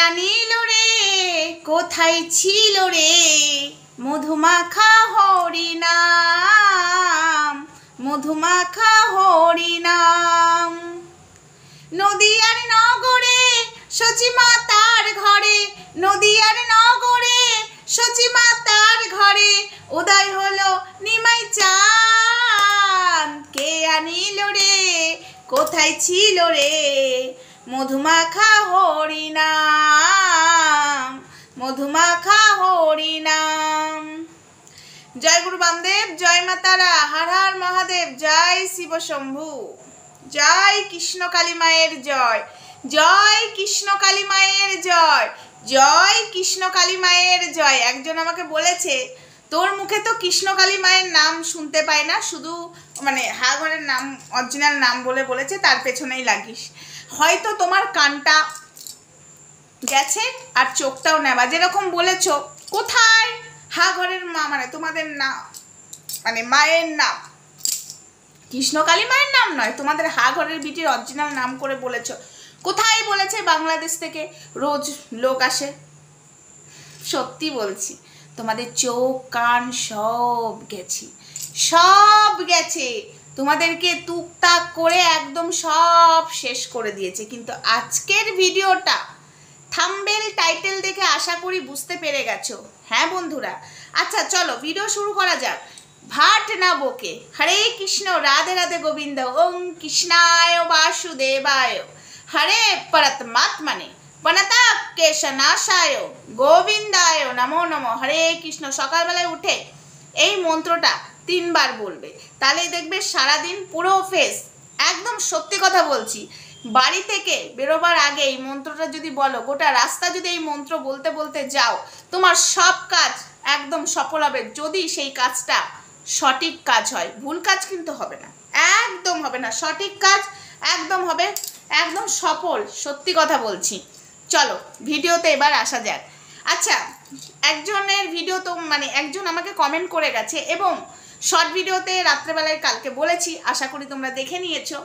আনিল রে কোথায় ছিল রে মধুমাখা হরিনাম মধুমাখা হরিনাম। নদিয়ার নগরে সচিমাতার ঘরে নদিয়ার নগরে সচিমাতার ঘরে উদয় হলো নিমাই চাঁদ। কে আনিল রে কোথায় ছিল রে মধুমাখা হরিনাম মধুমাখা হরিনাম। জয় গুরু বামদেব, জয় মা তারা, হর হর মহাদেব, জয় শিব শম্ভু, জয় কৃষ্ণ কালী মায়ের জয়, জয় কৃষ্ণ কালী মায়ের জয়, জয় কৃষ্ণ কালী মায়ের জয়। একজন আমাকে বলেছে তোর মুখে তো কৃষ্ণ কালী মায়ের নাম শুনতে পায় না, শুধু মানে হা ঘরের নাম অরিজিনাল নাম বলেছে, তার পেছনেই লাগিস। হয়তো তোমার কানটা গেছে আর চোখটাও নেবা, যেরকম বলেছ কোথায় হা ঘরের মা মানে তোমাদের না মানে মায়ের নাম কৃষ্ণ কালী মায়ের নাম নয়, তোমাদের হা ঘরের বিটির অরিজিনাল নাম করে বলেছ। কোথায় বলেছে? বাংলাদেশ থেকে রোজ লোক আসে। সত্যি বলছি, তোমাদের চোখ কান সব গেছে, তোমাদেরকে টুকটাক করে একদম সব শেষ করে দিয়েছে। কিন্তু আজকের ভিডিওটা থাম্বনেল টাইটেল দেখে আশা করি বুঝতে পেরে গেছো। হ্যাঁ বন্ধুরা, আচ্ছা চলো ভিডিও শুরু করা যাক। ভাট না বকে, হরে কৃষ্ণ রাধে রাধে গোবিন্দ, ওং কৃষ্ণায় বাসুদেবায়, হরে পরমাত্মনে প্রণতাকেশনাশায় গোবিন্দায় নমো নমো, হরে কৃষ্ণ। সকালবেলায় উঠে এই মন্ত্রটা 3 বার বলবে, তাহলেই দেখবে সারাদিন পুরো ফেস একদম। সত্যি কথা বলছি, বাড়ি থেকে বেরোবার আগে এই মন্ত্রটা যদি বলো, গোটা রাস্তা যদি এই মন্ত্র বলতে বলতে যাও, তোমার সব কাজ একদম সফল হবে। যদি সেই কাজটা সঠিক কাজ হয়, ভুল কাজ কিন্তু হবে না, একদম হবে না, সঠিক কাজ একদম হবে, একদম সফল। সত্যি কথা বলছি। চলো ভিডিওতে এবার আসা যাক। আচ্ছা, একজনের ভিডিও তো মানে একজন আমাকে কমেন্ট করে গেছে, এবং শর্ট ভিডিওতে রাত্রেবেলায় কালকে বলেছি, আশা করি তোমরা দেখে নিয়েছো।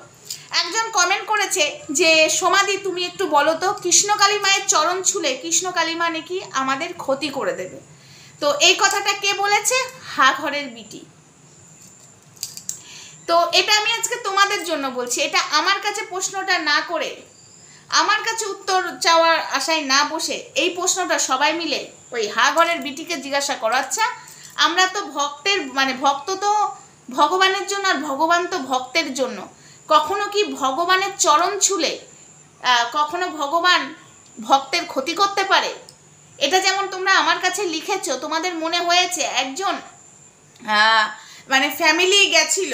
একজন কমেন্ট করেছে যে সমাধি তুমি একটু বলো তো, কৃষ্ণকালী মায়ের চরণ ছুলে কৃষ্ণকালী মা নাকি আমাদের ক্ষতি করে দেবে। তো এই কথাটা কে বলেছে? হা ঘরের বিটি। তো এটা আমি আজকে তোমাদের জন্য বলছি। এটা আমার কাছে প্রশ্নটা না করে, আমার কাছে উত্তর চাওয়ার আশায় না বসে, এই প্রশ্নটা সবাই মিলে ওই হা ঘরের বিটিকে জিজ্ঞাসা করো। আচ্ছা, আমরা তো ভক্তের মানে ভক্ত তো ভগবানের জন্য, আর ভগবান তো ভক্তের জন্য। কখনো কি ভগবানের চরণ ছুলে কখনো ভগবান ভক্তের ক্ষতি করতে পারে? এটা যেমন তোমরা আমার কাছে লিখেছো, তোমাদের মনে হয়েছে একজন মানে ফ্যামিলি গেছিল,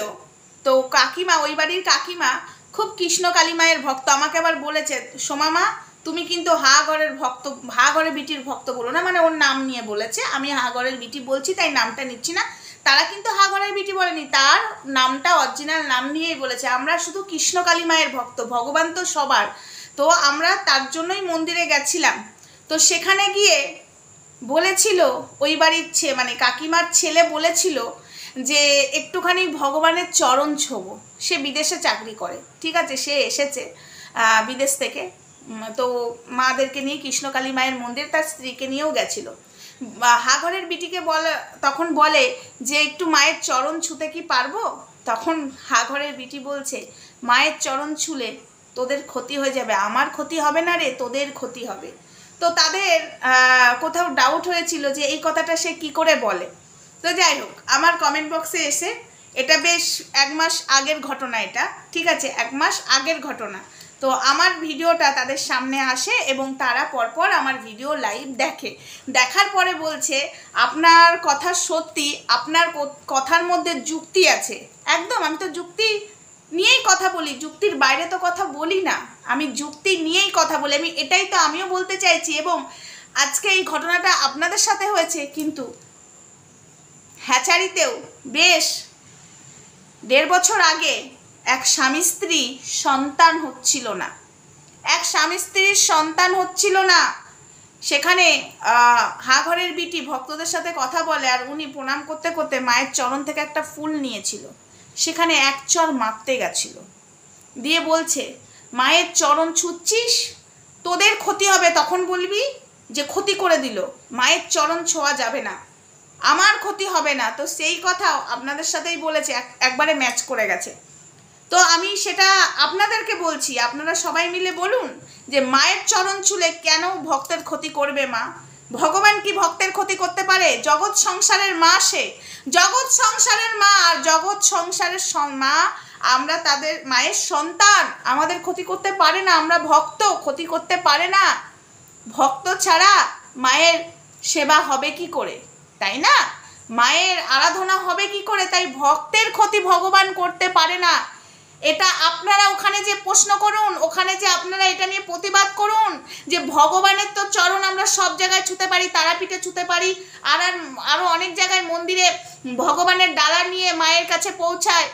তো কাকিমা, ওই বাড়ির কাকিমা খুব কৃষ্ণ কালী মায়ের ভক্ত। আমাকে আবার বলেছে, সোমা মা তুমি কিন্তু হা ঘরের ভক্ত, হা ঘরের বিটির ভক্ত বলো না, মানে ওর নাম নিয়ে বলেছে। আমি হা ঘরের বিটি বলছি তাই নামটা নিচ্ছি না। তারা কিন্তু হা ঘরের বিটি বলেনি, তার নামটা অরিজিনাল নাম নিয়েই বলেছে আমরা শুধু কৃষ্ণ কালী মায়ের ভক্ত, ভগবান তো সবার। তো আমরা তার জন্যই মন্দিরে গেছিলাম। তো সেখানে গিয়ে বলেছিল ওই বাড়ির মানে কাকিমার ছেলে বলেছিল যে একটুখানি ভগবানের চরণ ছোবো। সে বিদেশে চাকরি করে, ঠিক আছে, সে এসেছে বিদেশ থেকে। তো মাদেরকে নিয়ে কৃষ্ণকালী মায়ের মন্দির, তার স্ত্রীকে নিয়েও গেছিলো। হা ঘরের বিটিকে তখন বলে যে একটু মায়ের চরণ ছুতে কি পারবো? তখন হা ঘরের বিটি বলছে, মায়ের চরণ ছুলে তোদের ক্ষতি হয়ে যাবে। আমার ক্ষতি হবে না রে, তোদের ক্ষতি হবে। তো তাদের কোথাও ডাউট হয়েছিল যে এই কথাটা সে কি করে বলে। তো যাই হোক, আমার কমেন্ট বক্সে এসে, এটা বেশ 1 মাস আগের ঘটনা, এটা ঠিক আছে, 1 মাস আগের ঘটনা। তো আমার ভিডিওটা তাদের সামনে আসে এবং তারা পরপর আমার ভিডিও লাইভ দেখে। দেখার পরে বলছে আপনার কথা সত্যি, আপনার কথার মধ্যে যুক্তি আছে একদম। আমি তো যুক্তি নিয়েই কথা বলি, যুক্তির বাইরে তো কথা বলি না, আমি যুক্তি নিয়েই কথা বলি। এটাই তো আমিও বলতে চাইছি। এবং আজকে এই ঘটনাটা আপনাদের সাথে হয়েছে, কিন্তু হ্যাচারিতেও বেশ 1.5 বছর আগে এক স্বামী স্ত্রী সন্তান হচ্ছিল না, এক স্বামী স্ত্রীর সন্তান হচ্ছিল না। সেখানে হা ঘরের বিটি ভক্তদের সাথে কথা বলে, আর উনি প্রণাম করতে করতে মায়ের চরণ থেকে একটা ফুল নিয়েছিল, সেখানে 1 চড় মারতে গেছিল, দিয়ে বলছে মায়ের চরণ ছুঁচ্ছিস, তোদের ক্ষতি হবে তখন বলবি যে ক্ষতি করে দিল, মায়ের চরণ ছোঁয়া যাবে না, আমার ক্ষতি হবে না। তো সেই কথাও আপনাদের সাথেই বলেছে, একবারে ম্যাচ করে গেছে। তো আমি সেটা আপনাদেরকে বলছি, আপনারা সবাই মিলে বলুন যে মায়ের চরণ ছুলে কেন ভক্তের ক্ষতি করবে মা? ভগবান কি ভক্তের ক্ষতি করতে পারে? জগৎ সংসারের মা, সে জগৎ সংসারের মা, আর জগৎ সংসারের মা আমরা তাদের মায়ের সন্তান, আমাদের ক্ষতি করতে পারে না। আমরা ভক্ত, ক্ষতি করতে পারে না। ভক্ত ছাড়া মায়ের সেবা হবে কি করে, তাই না? মায়ের আরাধনা হবে কি করে? তাই ভক্তের ক্ষতি ভগবান করতে পারে না। এটা আপনারা ওখানে যে প্রশ্ন করুন, ওখানে যে আপনারা এটা নিয়ে প্রতিবাদ করুন যে ভগবানের তো চরণ আমরা সব জায়গায় ছুঁতে পারি, তারাপীঠে ছুঁতে পারি, আরও অনেক জায়গায় মন্দিরে ভগবানের ডালা নিয়ে মায়ের কাছে পৌঁছায়,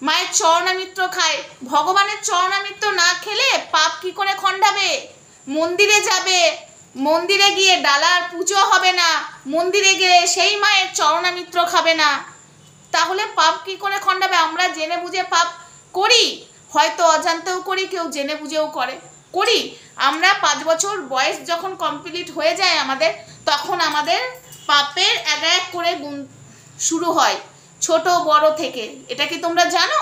মায়ের চরণামৃত খায়। ভগবানের চরণামৃত না খেলে পাপ কি করে খণ্ডাবে? মন্দিরে যাবে, মন্দিরে গিয়ে ডালার পুজো হবে না, মন্দিরে গিয়ে সেই মায়ের চরণামৃত খাবে না, তাহলে পাপ কি করে খণ্ডাবে? আমরা জেনে বুঝে পাপ করি, হয়তো অজান্তেও করি, কেউ জেনে বুঝেও করি। আমরা 5 বছর বয়স যখন কমপ্লিট হয়ে যায় আমাদের, তখন আমাদের পাপের এক এক করে গুণ শুরু হয়, ছোট বড় থেকে। এটা কি তোমরা জানো?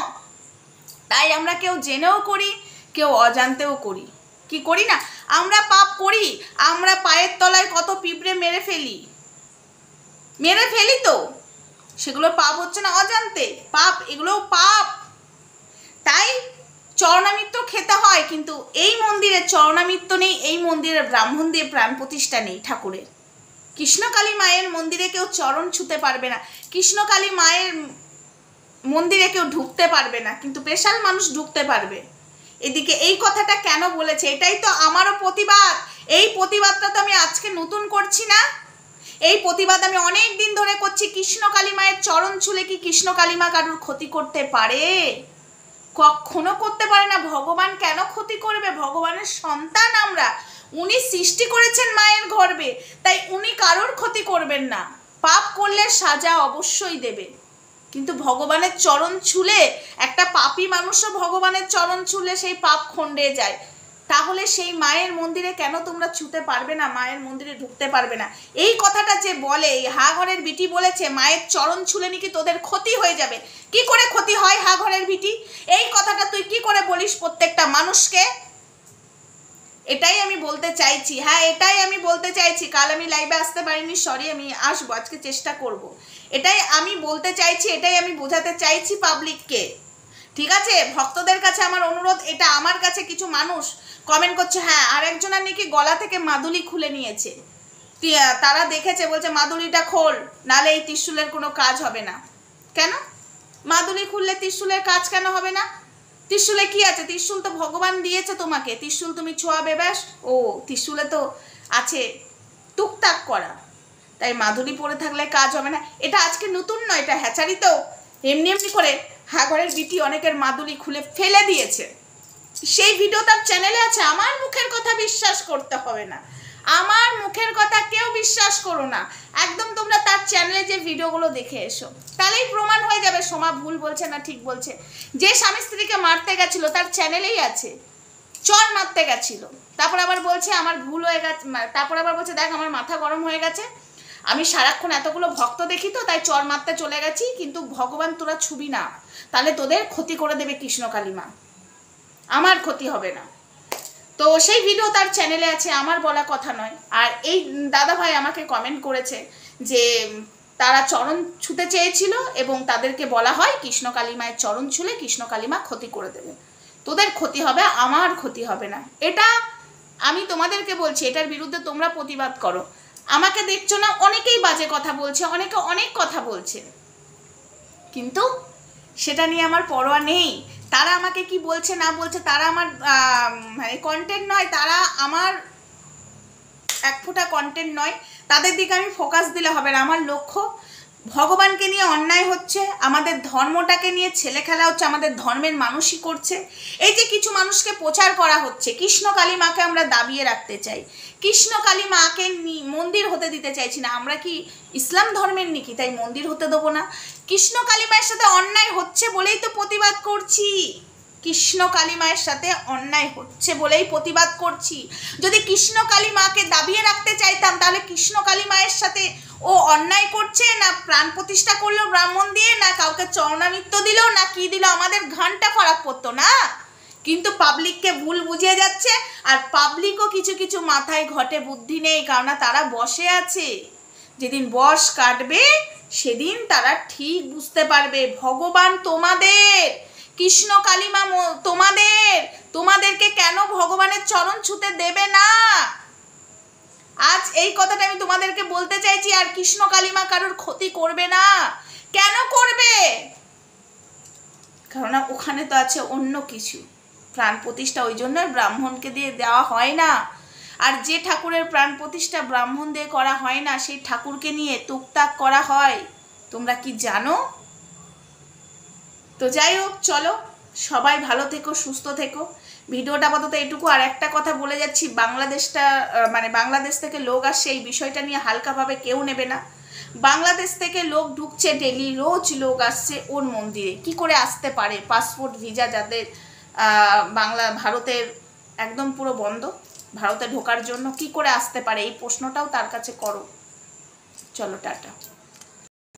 তাই আমরা কেউ জেনেও করি, কেউ অজান্তেও করি। কি করি না? আমরা পাপ করি, আমরা পায়ের তলায় কত পিঁপড়ে মেরে ফেলি তো, সেগুলো পাপ হচ্ছে না অজান্তে? পাপ, এগুলোও পাপ। তাই চরণামৃত খেতে হয়, কিন্তু এই মন্দিরে চরণামৃত নেই, এই মন্দিরে ব্রাহ্মণ দিয়ে প্রাণ প্রতিষ্ঠা নেই ঠাকুরের। কৃষ্ণকালী মায়ের মন্দিরে কেউ চরণ ছুঁতে পারবে না, কৃষ্ণকালী মায়ের মন্দিরে কেউ ঢুকতে পারবে না, কিন্তু স্পেশাল মানুষ ঢুকতে পারবে। এদিকে এই কথাটা কেন বলেছে? এটাই তো আমারও প্রতিবাদ। এই প্রতিবাদটা তো আমি আজকে নতুন করছি না, এই প্রতিবাদ আমি অনেক দিন ধরে করছি। কৃষ্ণকালী মায়ের চরণ ছুলে কি কৃষ্ণকালী মা কারুর ক্ষতি করতে পারে? কখনো করতে পারে না। ভগবান কেন ক্ষতি করবে? ভগবানের সন্তান আমরা, উনি সৃষ্টি করেছেন মায়ের গর্ভে, তাই উনি কারোর ক্ষতি করবেন না। পাপ করলে সাজা অবশ্যই দেবে, কিন্তু ভগবানের চরণ ছুলে, একটা পাপী মানুষও ভগবানের চরণ ছুলে সেই পাপ খণ্ডে যায়। তাহলে সেই মায়ের মন্দিরে কেন তোমরা ছুঁতে পারবে না? মায়ের মন্দিরে ঢুকতে পারবে না? এই কথাটা যে বলে, এই হা ঘরের বিটি বলেছে মায়ের চরণ ছুলে নাকি তোদের ক্ষতি হয়ে যাবে। কি করে ক্ষতি হয় হা ঘরের বিটি? এই কথাটা তুই কি করে বলিস প্রত্যেকটা মানুষকে? এটাই আমি বলতে চাইছি। হ্যাঁ, এটাই আমি বলতে চাইছি। কাল আমি লাইভে আসতে পারিনি, সরি, আমি আসবো, আজকে চেষ্টা করব। এটাই আমি বলতে চাইছি, এটাই আমি বোঝাতে চাইছি পাবলিককে। ঠিক আছে? ভক্তদের কাছে আমার অনুরোধ, এটা আমার কাছে কিছু মানুষ কমেন্ট করছে, হ্যাঁ আরেকজনের নাকি গলা থেকে মাদুলি খুলে নিয়েছে, তারা দেখেছে, বলছে মাদুলিটা খোল, নালে এই ত্রিশূলের কোনো কাজ হবে না। কেন মাদুলি খুললে ত্রিশূলের কাজ কেন হবে না? ত্রিশূলে কি আছে? ত্রিশূল তো ভগবান দিয়েছে তোমাকে, ত্রিশূল তুমি ছোঁয়াবে ব্যাস। ও ত্রিশূলে তো আছে টুকটাক করা, তাই মাদুলি পরে থাকলে কাজ হবে না। এটা আজকে নতুন নয়, এটা হ্যাচারিতেও এমনি এমনি করে হাগরের বিটি অনেকের মাদুলি খুলে ফেলে দিয়েছে, সেই ভিডিও তার চ্যানেলে আছে। আমার মুখের কথা বিশ্বাস করতে হবে না, আমার মুখের কথা কেউ বিশ্বাস করো না, একদম তোমরা তার চ্যানেলে যে ভিডিওগুলো দেখে এসো, তাহলেই প্রমাণ হয়ে যাবে সোমা ভুল বলছে না ঠিক বলছে। যে স্বামী স্ত্রীকে মারতে গেছিল তার চ্যানেলেই আছে, চর মারতে গেছিল, তারপর আবার বলছে আমার ভুল হয়ে গেছে, তারপর আবার বলছে দেখ আমার মাথা গরম হয়ে গেছে, আমি সারাক্ষণ এতগুলো ভক্ত দেখি তো তাই চর মারতে চলে গেছি, কিন্তু ভগবান তোরা ছুবি না, তাহলে তোদের ক্ষতি করে দেবে কৃষ্ণকালী মা, আমার ক্ষতি হবে না। তো সেই ভিডিও তার চ্যানেলে আছে, আমার বলা কথা নয়। আর এই দাদা ভাই আমাকে কমেন্ট করেছে যে তারা চরণ ছুঁতে চেয়েছিল এবং তাদেরকে বলা হয় কৃষ্ণকালী মায়ের চরণ ছুঁলে কৃষ্ণকালী মা ক্ষতি করে দেবে, তোদের ক্ষতি হবে, আমার ক্ষতি হবে না। এটা আমি তোমাদেরকে বলছি, এটার বিরুদ্ধে তোমরা প্রতিবাদ করো। আমাকে দেখছো না, অনেকেই বাজে কথা বলছে, অনেকে অনেক কথা বলছে, কিন্তু সেটা নিয়ে আমার পরোয়া নেই। তারা আমাকে কি বলছে না বলছে, তারা আমার মানে কন্টেন্ট নয়, তারা আমার এক ফোঁটা কন্টেন্ট নয়, তাদের দিকে আমি ফোকাস দিলে হবে না। আমার লক্ষ্য ভগবানকে নিয়ে অন্যায় হচ্ছে, আমাদের ধর্মটাকে নিয়ে ছেলে খেলা হচ্ছে, আমাদের ধর্মের মানুষই করছে। এই যে কিছু মানুষকে প্রচার করা হচ্ছে, কৃষ্ণকালী মাকে আমরা দাবিয়ে রাখতে চাই, কৃষ্ণকালী মাকে মন্দির হতে দিতে চাইছি না। আমরা কি ইসলাম ধর্মের নাকি তাই মন্দির হতে দেবো না? কৃষ্ণকালী মায়ের সাথে অন্যায় হচ্ছে বলেই তো প্রতিবাদ করছি, কৃষ্ণ কালী মায়ের সাথে অন্যায় হচ্ছে বলেই প্রতিবাদ করছি। যদি কৃষ্ণ কালী মাকে দাবিয়ে রাখতে চাইতাম তাহলে কৃষ্ণ কালী মায়ের সাথে ও অন্যায় করছে না, প্রাণ প্রতিষ্ঠা করলো ব্রাহ্মণ দিয়ে, না কাউকে চরণামিত্য দিল, না কি দিল, আমাদের ঘানটা ফারাক পড়তো না। কিন্তু পাবলিককে ভুল বুঝিয়ে যাচ্ছে, আর পাবলিকও কিছু কিছু মাথায় ঘটে বুদ্ধি নেই, কারণ তারা বসে আছে। যেদিন বশ কাটবে সেদিন তারা ঠিক বুঝতে পারবে ভগবান তোমাদের, কৃষ্ণ কালীমা তোমাদেরকে কেন ভগবানের চরণ ছুতে দেবে না। আজ এই কথাটা আমি তোমাদেরকে বলতে চাইছি। আর কৃষ্ণ কালীমা কারোর ক্ষতি করবে না। কেন করবে? কারণ ওখানে তো আছে অন্য কিছু। প্রাণ প্রতিষ্ঠা ওই জন্য ব্রাহ্মণকে দিয়ে দেওয়া হয় না। আর যে ঠাকুরের প্রাণ প্রতিষ্ঠা ব্রাহ্মণ দিয়ে করা হয় না, সেই ঠাকুরকে নিয়ে টুকটাক করা হয়। তোমরা কি জানো? তো যাই হোক, চলো সবাই ভালো থেকো, সুস্থ থেকো। ভিডিওটা আপাতত এটুকু। আর একটা কথা বলে যাচ্ছি, বাংলাদেশ থেকে লোক আসছে, এই বিষয়টা নিয়ে হালকাভাবে কেউ নেবে না। বাংলাদেশ থেকে লোক ঢুকছে ডেলি, রোজ লোক আসছে ওর মন্দিরে। কি করে আসতে পারে? পাসপোর্ট ভিসা যাদের ভারতের একদম পুরো বন্ধ, ভারতে ঢোকার জন্য কি করে আসতে পারে? এই প্রশ্নটাও তার কাছে করো। চলো, টাটা।